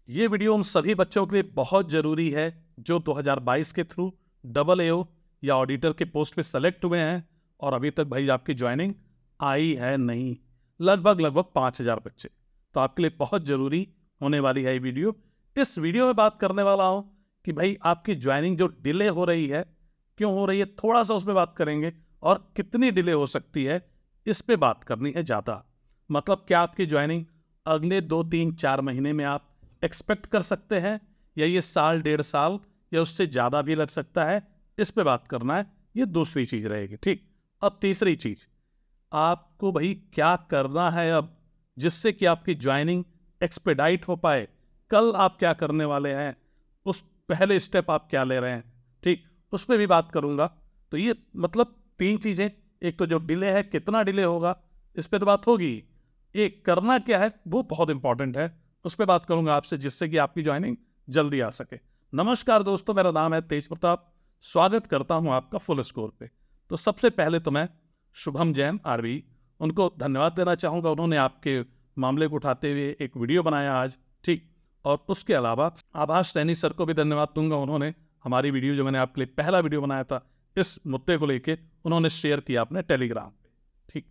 ये वीडियो उन सभी बच्चों के लिए बहुत ज़रूरी है जो 2022 के थ्रू डबल एओ या ऑडिटर के पोस्ट पे सेलेक्ट हुए हैं और अभी तक भाई आपकी ज्वाइनिंग आई है नहीं। लगभग 5,000 बच्चे। तो आपके लिए बहुत ज़रूरी होने वाली है ये वीडियो। इस वीडियो में बात करने वाला हूँ कि भाई आपकी ज्वाइनिंग जो डिले हो रही है, क्यों हो रही है, थोड़ा सा उस पर बात करेंगे और कितनी डिले हो सकती है इस पे बात करनी है ज़्यादा। मतलब क्या आपकी ज्वाइनिंग अगले 2-3-4 महीने में आप एक्सपेक्ट कर सकते हैं या ये साल 1.5 साल या उससे ज़्यादा भी लग सकता है, इस पे बात करना है। ये दूसरी चीज़ रहेगी। ठीक, अब तीसरी चीज़, आपको भाई क्या करना है अब जिससे कि आपकी ज्वाइनिंग एक्सपेडाइट हो पाए। कल आप क्या करने वाले हैं, उस पहले स्टेप आप क्या ले रहे हैं, ठीक, उस पर भी बात करूंगा। तो ये मतलब 3 चीज़ें, एक तो जो डिले है कितना डिले होगा इस पर तो बात होगी, एक करना क्या है वो बहुत इंपॉर्टेंट है, उस पर बात करूंगा आपसे जिससे कि आपकी ज्वाइनिंग जल्दी आ सके। नमस्कार दोस्तों, मेरा नाम है तेज प्रताप। स्वागत करता हूं आपका फुल स्कोर पे। तो सबसे पहले तो मैं शुभम जैन आरवी, उनको धन्यवाद देना चाहूँगा। उन्होंने आपके मामले को उठाते हुए एक वीडियो बनाया आज, ठीक। और उसके अलावा आभास सैनी सर को भी धन्यवाद दूंगा। उन्होंने हमारी वीडियो, जो मैंने आपके लिए पहला वीडियो बनाया था इस मुद्दे को लेके, उन्होंने शेयर किया अपने टेलीग्राम पे, ठीक।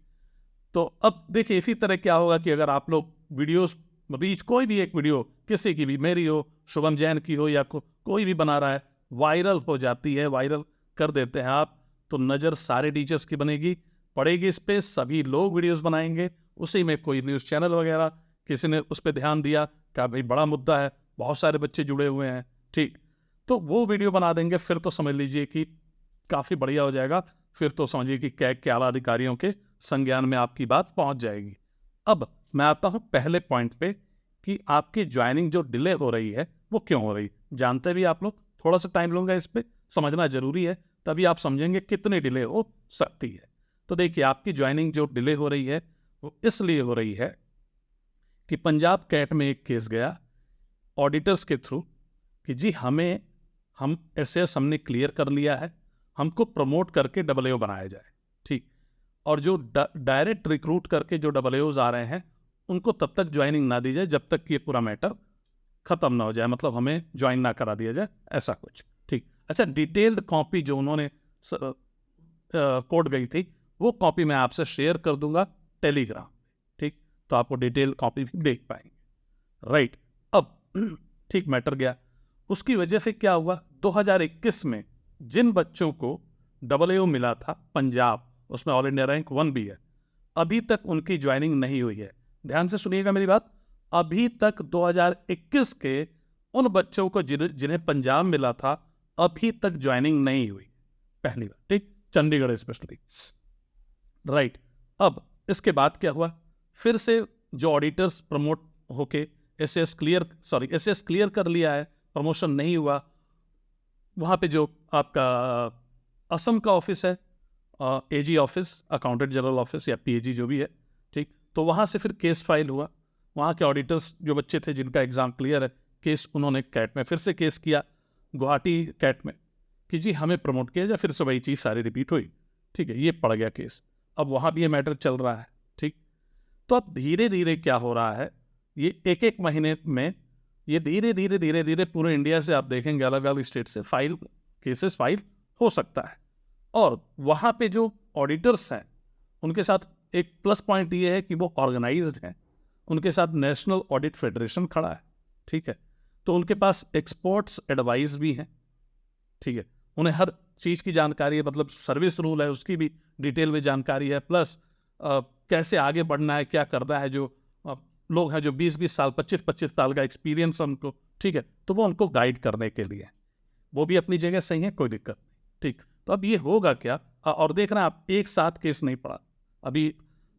तो अब देखिए, इसी तरह क्या होगा कि अगर आप लोग वीडियोस रीच, कोई भी एक वीडियो किसी की भी, मेरी हो, शुभम जैन की हो, या कोई भी बना रहा है, वायरल हो जाती है, वायरल कर देते हैं आप, तो नज़र सारे टीचर्स की बनेगी, पड़ेगी इस पर, सभी लोग वीडियोस बनाएंगे। उसी में कोई न्यूज़ चैनल वगैरह किसी ने उस पर ध्यान दिया, क्या भाई बड़ा मुद्दा है, बहुत सारे बच्चे जुड़े हुए हैं, ठीक, तो वो वीडियो बना देंगे। फिर तो समझ लीजिए कि काफ़ी बढ़िया हो जाएगा। फिर तो समझिए कि कैग के आला अधिकारियों के संज्ञान में आपकी बात पहुंच जाएगी। अब मैं आता हूं पहले पॉइंट पे कि आपकी ज्वाइनिंग जो डिले हो रही है वो क्यों हो रही। जानते भी आप लोग, थोड़ा सा टाइम लूंगा इस पे, समझना जरूरी है, तभी आप समझेंगे कितनी डिले हो सकती है। तो देखिए, आपकी ज्वाइनिंग जो डिले हो रही है वो इसलिए हो रही है कि पंजाब कैट में एक केस गया ऑडिटर्स के थ्रू कि जी हम एसएस हमने क्लियर कर लिया है, हमको प्रमोट करके डबल एओ बनाया जाए, ठीक। और जो डायरेक्ट रिक्रूट करके जो डबल एओज आ रहे हैं उनको तब तक ज्वाइनिंग ना दी जाए जब तक कि ये पूरा मैटर खत्म ना हो जाए, मतलब हमें ज्वाइन ना करा दिया जाए, ऐसा कुछ, ठीक। अच्छा, डिटेल्ड कॉपी जो उन्होंने कोड गई थी वो कॉपी मैं आपसे शेयर कर दूंगा टेलीग्राम, ठीक। तो आपको डिटेल कॉपी भी देख पाएंगे, राइट। अब ठीक, मैटर गया, उसकी वजह से क्या हुआ, 2021 में जिन बच्चों को डबल एओ मिला था पंजाब, उसमें ऑल इंडिया रैंक 1 भी है, अभी तक उनकी ज्वाइनिंग नहीं हुई है। ध्यान से सुनिएगा मेरी बात, अभी तक 2021 के उन बच्चों को जिन्हें पंजाब मिला था, अभी तक ज्वाइनिंग नहीं हुई, पहली बार, ठीक, चंडीगढ़ स्पेशली, राइट। अब इसके बाद क्या हुआ, फिर से जो ऑडिटर्स प्रमोट होके एसएस क्लियर कर लिया है, प्रमोशन नहीं हुआ, वहाँ पे जो आपका असम का ऑफिस है, AG office, accountant general office या पीएजी जो भी है, ठीक, तो वहाँ से फिर केस फाइल हुआ। वहाँ के ऑडिटर्स जो बच्चे थे जिनका एग्ज़ाम क्लियर है, केस उन्होंने कैट में फिर से केस किया, गुवाहाटी कैट में, कि जी हमें प्रमोट किया जाए। फिर से वही चीज़ सारी रिपीट हुई, ठीक है, ये पड़ गया केस। अब वहाँ भी ये मैटर चल रहा है, ठीक। तो अब धीरे धीरे क्या हो रहा है, ये एक एक महीने में ये धीरे धीरे पूरे इंडिया से आप देखेंगे अलग अलग स्टेट से केसेस फाइल हो सकता है। और वहाँ पे जो ऑडिटर्स हैं उनके साथ एक प्लस पॉइंट ये है कि वो ऑर्गेनाइज्ड हैं, उनके साथ नेशनल ऑडिट फेडरेशन खड़ा है, ठीक है, तो उनके पास एक्सपर्ट्स एडवाइस भी हैं, ठीक है, उन्हें हर चीज़ की जानकारी है, मतलब सर्विस रूल है उसकी भी डिटेल में जानकारी है, प्लस कैसे आगे बढ़ना है, क्या करना है। जो लोग हैं जो 20-20 साल 25-25 साल का एक्सपीरियंस है उनको, ठीक है, तो वो उनको गाइड करने के लिए, वो भी अपनी जगह सही है, कोई दिक्कत नहीं, ठीक। तो अब ये होगा क्या, और देख रहे हैं आप, एक साथ केस नहीं पड़ा, अभी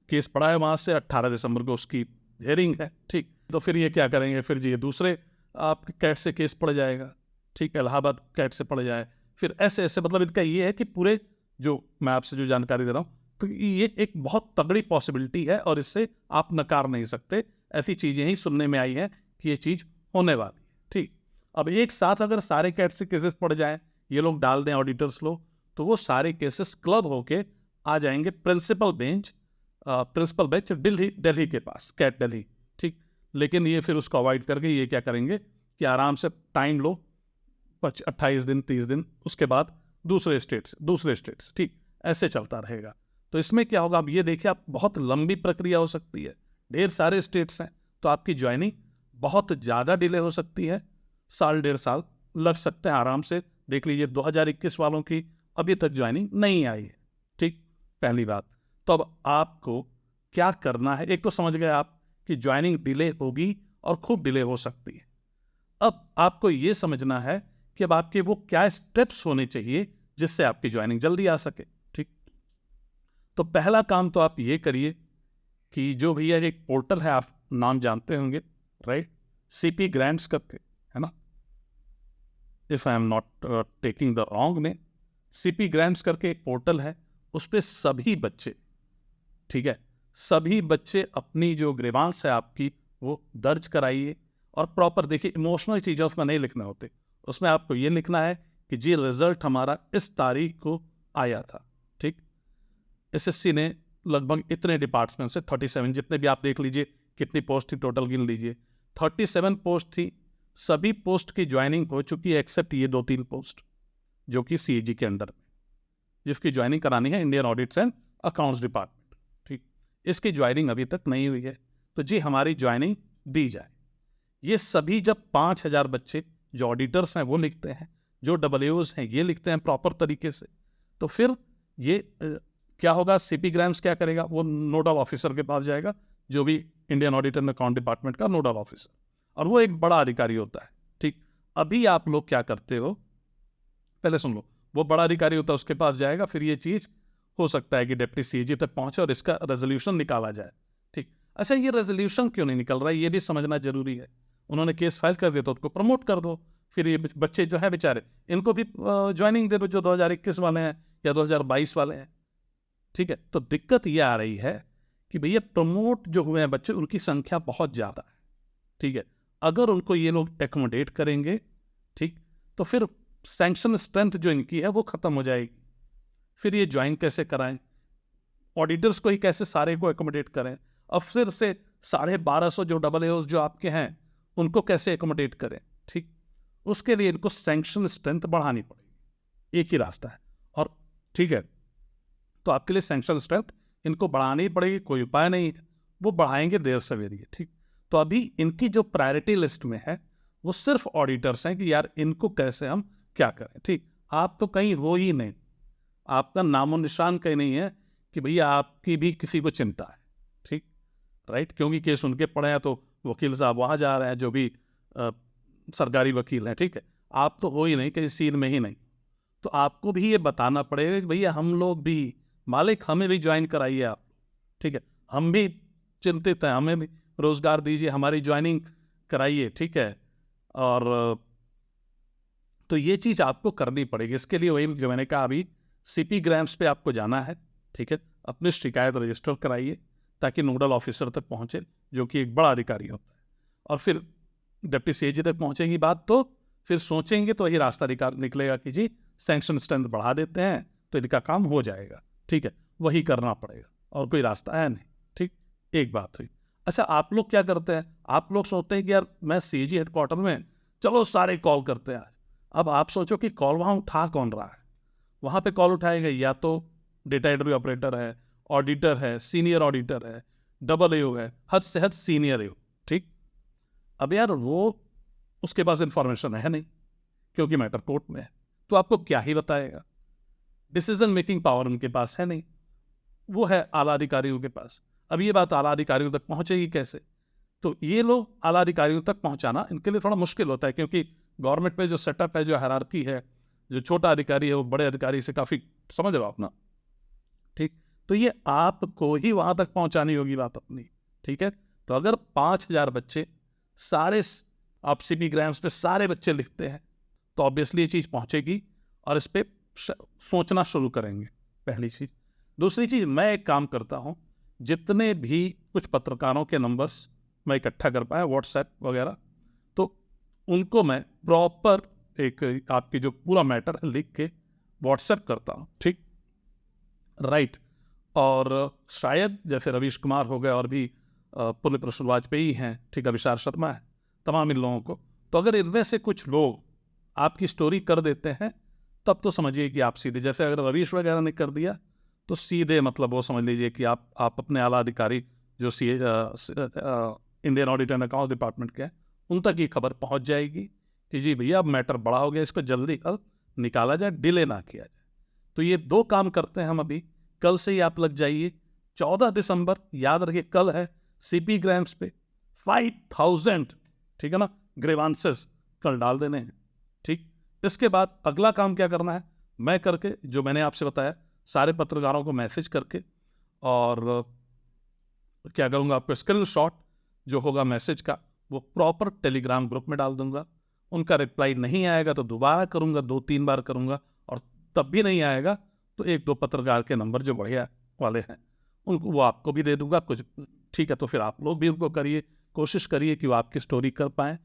केस पड़ा है वहाँ से 18 दिसंबर को उसकी हेयरिंग है, ठीक। तो फिर ये क्या करेंगे, फिर जी ये दूसरे आपके कैट से केस पड़ जाएगा, ठीक है, इलाहाबाद कैट से पड़ जाए, फिर ऐसे ऐसे, मतलब इनका ये है कि पूरे, जो मैं आपसे जो जानकारी दे रहा हूँ, तो ये एक बहुत तगड़ी पॉसिबिलिटी है और इससे आप नकार नहीं सकते। ऐसी चीज़ें ही सुनने में आई हैं कि ये चीज़ होने वाली है, ठीक। अब एक साथ अगर सारे कैट से केसेस पड़ जाएं, ये लोग डाल दें ऑडिटर्स लोग, तो वो सारे केसेस क्लब होके आ जाएंगे प्रिंसिपल बेंच दिल्ली के पास, कैट दिल्ली, ठीक। लेकिन ये फिर उसको अवॉइड करके ये क्या करेंगे कि आराम से टाइम लो 28 दिन 30 दिन, उसके बाद दूसरे स्टेट्स, ठीक, ऐसे चलता रहेगा। तो इसमें क्या होगा, आप ये देखिए, आप बहुत लंबी प्रक्रिया हो सकती है, ढेर सारे स्टेट्स हैं, तो आपकी ज्वाइनिंग बहुत ज़्यादा डिले हो सकती है, साल 1.5 साल लग सकते हैं आराम से। देख लीजिए 2021 वालों की अभी तक ज्वाइनिंग नहीं आई है, ठीक, पहली बात। तो अब आपको क्या करना है, एक तो समझ गए आप कि ज्वाइनिंग डिले होगी और खूब डिले हो सकती है। अब आपको ये समझना है कि अब आपके वो क्या स्टेप्स होने चाहिए जिससे आपकी ज्वाइनिंग जल्दी आ सके, ठीक। तो पहला काम तो आप ये करिए कि जो भैया एक पोर्टल है, आप नाम जानते होंगे, राइट, सीपी ग्रांट्स करके, है ना, if I am not taking the wrong name, CP grants करके एक पोर्टल है, उस पर सभी बच्चे, ठीक है, सभी बच्चे अपनी जो ग्रीवांस है आपकी वो दर्ज कराइए। और प्रॉपर देखिए, इमोशनल चीज़ें उसमें नहीं लिखने होते, उसमें आपको ये लिखना है कि जी रिजल्ट हमारा इस तारीख को आया था, ठीक। एसएससी ने लगभग इतने डिपार्टमेंट से 37, जितने भी आप देख लीजिए कितनी पोस्ट थी, टोटल गिन लीजिए, 37 पोस्ट थी, सभी पोस्ट की ज्वाइनिंग हो चुकी है एक्सेप्ट ये 2-3 पोस्ट जो कि सीएजी के अंडर में, जिसकी ज्वाइनिंग करानी है Indian audits and accounts department, ठीक, इसकी ज्वाइनिंग अभी तक नहीं हुई है, तो जी हमारी ज्वाइनिंग दी जाए। ये सभी जब 5,000 बच्चे जो ऑडिटर्स हैं वो लिखते हैं, जो डब्ल्यूओज हैं ये लिखते हैं प्रॉपर तरीके से, तो फिर ये क्या होगा, सीपी ग्राम्स क्या करेगा, वो नोडल ऑफिसर के पास जाएगा, जो भी Indian auditor and account department का नोडल ऑफिसर, और वो एक बड़ा अधिकारी होता है, ठीक। अभी आप लोग क्या करते हो, पहले सुन लो, वो बड़ा अधिकारी होता है, उसके पास जाएगा, फिर ये चीज़ हो सकता है कि डिप्टी सीएजी तक पहुंचे और इसका रेजोल्यूशन निकाला जाए, ठीक। अच्छा, ये रेजोल्यूशन क्यों नहीं निकल रहा है, ये भी समझना जरूरी है। उन्होंने केस फाइल कर दिया तो उसको प्रमोट कर दो, फिर ये बच्चे जो है बेचारे, इनको भी ज्वाइनिंग दे दो, जो 2021 वाले हैं या 2022 वाले हैं, ठीक है। तो दिक्कत ये आ रही है कि भैया प्रमोट जो हुए हैं बच्चे, उनकी संख्या बहुत ज़्यादा है, ठीक है। अगर उनको ये लोग एकोमोडेट करेंगे, ठीक, तो फिर सैंक्शन स्ट्रेंथ जो इनकी है वो खत्म हो जाएगी, फिर ये ज्वाइन कैसे कराएं, ऑडिटर्स को ही कैसे सारे को एकोमोडेट करें, अब फिर से 1250 जो डब्ल्यूओज जो आपके हैं उनको कैसे एकोमोडेट करें, ठीक। उसके लिए इनको सैंक्शन स्ट्रेंथ बढ़ानी पड़ेगी, एक ही रास्ता है, और ठीक है, तो आपके लिए सैंक्शन स्ट्रेंथ इनको बढ़ानी पड़ेगी, कोई उपाय नहीं है, वो बढ़ाएंगे देर सवेरे, ठीक। तो अभी इनकी जो प्रायोरिटी लिस्ट में है वो सिर्फ ऑडिटर्स हैं कि यार इनको कैसे हम क्या करें, ठीक। आप तो कहीं हो ही नहीं, आपका नामो निशान कहीं नहीं है कि भैया आपकी भी किसी को चिंता है, ठीक, राइट, क्योंकि केस उनके पड़े हैं तो वकील साहब वहाँ जा रहे हैं, जो भी सरकारी वकील हैं, ठीक है, आप तो हो ही नहीं, कहीं सीन में ही नहीं। तो आपको भी ये बताना पड़ेगा कि भैया हम लोग भी मालिक, हमें भी ज्वाइन कराइए आप, ठीक है, हम भी चिंतित हैं, हमें भी रोजगार दीजिए, हमारी ज्वाइनिंग कराइए, ठीक है। और तो ये चीज़ आपको करनी पड़ेगी। इसके लिए वही जो मैंने कहा, अभी सीपी ग्राम्स पे आपको जाना है, ठीक है, अपनी शिकायत रजिस्टर कराइए ताकि नोडल ऑफिसर तक पहुंचे, जो कि एक बड़ा अधिकारी होता है, और फिर डिप्टी सीएजी तक पहुंचेगी बात, तो फिर सोचेंगे तो यही रास्ता निकलेगा कि जी सैंक्शन स्ट्रेंथ बढ़ा देते हैं तो इनका काम हो जाएगा, ठीक है, वही करना पड़ेगा और कोई रास्ता है नहीं, ठीक। एक बात हुई। अच्छा, आप लोग क्या करते हैं, आप लोग सोचते हैं कि यार मैं सीएजी हेडक्वार्टर में, चलो सारे कॉल करते हैं आज। अब आप सोचो कि कॉल वहाँ उठा कौन रहा है, वहाँ पे कॉल उठाएगा या तो डेटा एंट्री ऑपरेटर है, ऑडिटर है, सीनियर ऑडिटर है, डब्ल्यूओ है, हद से हद सीनियर एओ, ठीक। अब यार वो उसके पास इंफॉर्मेशन है नहीं क्योंकि मैटर कोर्ट में है, तो आपको क्या ही बताएगा, डिसीजन मेकिंग पावर उनके पास है नहीं, वो है आला अधिकारियों के पास। अब ये बात आला अधिकारियों तक पहुंचेगी कैसे, तो ये लोग आला अधिकारियों तक पहुंचाना इनके लिए थोड़ा मुश्किल होता है, क्योंकि गवर्नमेंट में जो सेटअप है, जो हायरार्की है, जो छोटा अधिकारी है वो बड़े अधिकारी से काफ़ी, समझ रहे हो अपना, ठीक। तो ये आपको ही वहां तक पहुंचानी होगी बात अपनी, ठीक है। तो अगर 5,000 बच्चे सारे आप सीपी ग्राम्स पे सारे बच्चे लिखते हैं तो ऑब्वियसली ये चीज़ पहुंचेगी और इस पर सोचना शुरू करेंगे, पहली चीज़। दूसरी चीज़, मैं एक काम करता हूँ, जितने भी कुछ पत्रकारों के नंबर्स मैं इकट्ठा कर पाया व्हाट्सएप वगैरह, तो उनको मैं प्रॉपर एक आपकी जो पूरा मैटर है लिख के व्हाट्सएप करता हूँ, ठीक, राइट। और शायद जैसे रवीश कुमार हो गए और भी पुण्य प्रसून वाजपेयी हैं, ठीक है, विशाल शर्मा है, तमाम इन लोगों को। तो अगर इनमें से कुछ लोग आपकी स्टोरी कर देते हैं तब तो समझिए कि आप सीधे, जैसे अगर रवीश वगैरह ने कर दिया तो सीधे मतलब वो समझ लीजिए कि आप अपने आला अधिकारी जो Indian audit and accounts department के हैं उन तक ये खबर पहुंच जाएगी कि जी भैया अब मैटर बड़ा हो गया, इसको जल्दी कल निकाला जाए, डिले ना किया जाए। तो ये 2 काम करते हैं हम अभी। कल से ही आप लग जाइए, 14 दिसंबर याद रखिए, कल है, सीपी ग्राम्स पे 5000, ठीक है ना, ग्रीवांसेस कल डाल देने हैं। ठीक, इसके बाद अगला काम क्या करना है, मैं करके जो मैंने आपसे बताया, सारे पत्रकारों को मैसेज करके, और क्या करूंगा, आपको स्क्रीनशॉट जो होगा मैसेज का वो प्रॉपर टेलीग्राम ग्रुप में डाल दूंगा। उनका रिप्लाई नहीं आएगा तो दोबारा करूंगा, 2-3 बार करूंगा, और तब भी नहीं आएगा तो 1-2 पत्रकार के नंबर जो बढ़िया वाले हैं उनको वो आपको भी दे दूंगा कुछ, ठीक है। तो फिर आप लोग भी उनको करिए, कोशिश करिए कि वो आपकी स्टोरी कर पाएँ।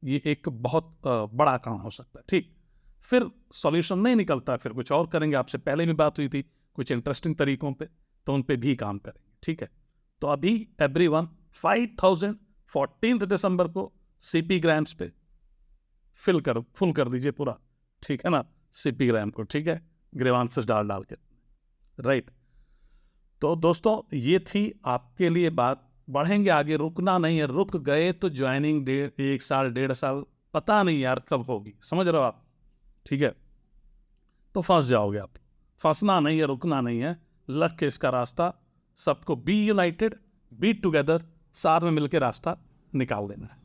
ये एक बहुत बड़ा काम हो सकता है। ठीक, फिर सॉल्यूशन नहीं निकलता, फिर कुछ और करेंगे। आपसे पहले भी बात हुई थी कुछ इंटरेस्टिंग तरीकों पे, तो उन पे भी काम करेंगे, ठीक है। तो अभी एवरीवन 5000 14 दिसंबर को सीपी ग्राम्स पे फुल कर दीजिए पूरा, ठीक है ना, सीपी ग्राम को, ठीक है, ग्रीवांसेस डाल के, राइट। तो दोस्तों ये थी आपके लिए बात। बढ़ेंगे आगे, रुकना नहीं है, रुक गए तो ज्वाइनिंग 1 साल 1.5 साल पता नहीं यार कब होगी, समझ रहे हो आप, ठीक है, तो फंस जाओगे आप। फंसना नहीं है, रुकना नहीं है, लग के इसका रास्ता सबको बी यूनाइटेड, बी टुगेदर, साथ में मिलकर रास्ता निकाल देना है।